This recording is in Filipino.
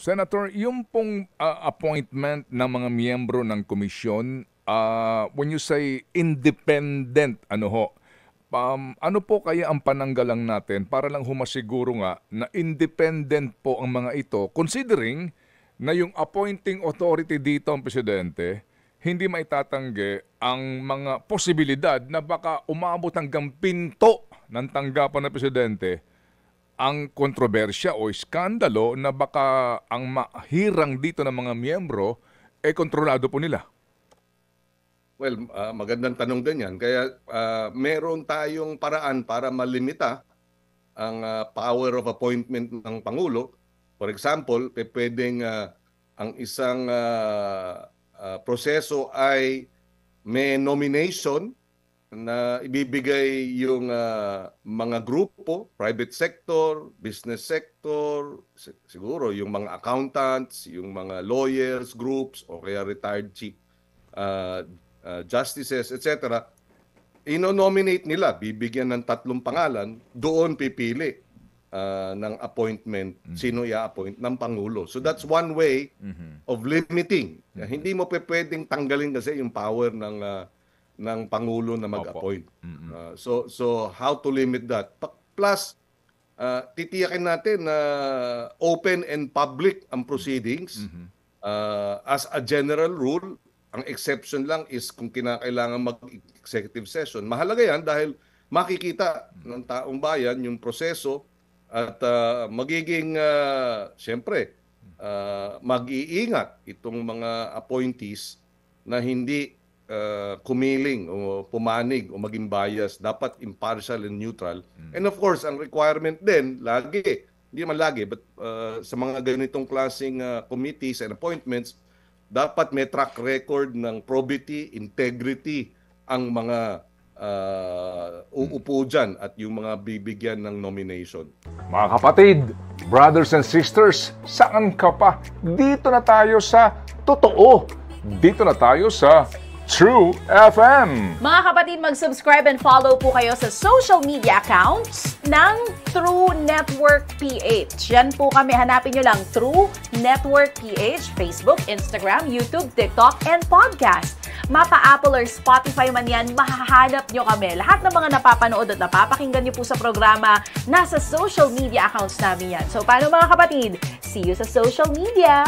Senator, yung pong appointment ng mga miyembro ng komisyon, when you say independent, ano po kaya ang pananggalang natin para lang humasiguro nga na independent po ang mga ito, considering na yung appointing authority dito ang presidente, hindi maitatanggi ang mga posibilidad na baka umabot hanggang pinto ng tanggapan ng presidente ang kontrobersya o iskandalo na baka ang mahirang dito ng mga miyembro kontrolado po nila? Well, magandang tanong din yan. Kaya meron tayong paraan para malimita ang power of appointment ng Pangulo. For example, pwedeng ang isang proseso ay may nomination na ibibigay yung mga grupo, private sector, business sector, siguro yung mga accountants, yung mga lawyers, groups, o kaya retired chief justices, etc. Ino-nominate nila, bibigyan ng 3 pangalan, doon pipili ng appointment, sino i-appoint ng Pangulo. So that's one way of limiting. Hindi mo pwedeng tanggalin kasi yung power ng Pangulo na mag-appoint. So how to limit that? Plus, titiyakin natin na open and public ang proceedings. As a general rule, ang exception lang is kung kinakailangan mag-executive session. Mahalaga yan dahil makikita ng taong bayan yung proseso at magiging, siyempre, mag-iingat itong mga appointees na hindi kumiling o pumanig o maging bias. Dapat impartial and neutral. And of course, ang requirement din, lagi, hindi naman lagi, but sa mga ganitong klaseng committees and appointments, dapat may track record ng probity, integrity ang mga uupo dyan at yung mga bibigyan ng nomination. Mga kapatid, brothers and sisters, saan ka pa? Dito na tayo sa totoo. Dito na tayo sa True FM. Mga kapatid, mag-subscribe and follow po kayo sa social media accounts ng True Network PH. Yan po kami. Hanapin nyo lang True Network PH, Facebook, Instagram, YouTube, TikTok, and podcast. Mapa Apple or Spotify man yan, mahahanap nyo kami. Lahat ng mga napapanood at napapakinggan nyo po sa programa, nasa social media accounts namin yan. So, paano mga kapatid? See you sa social media!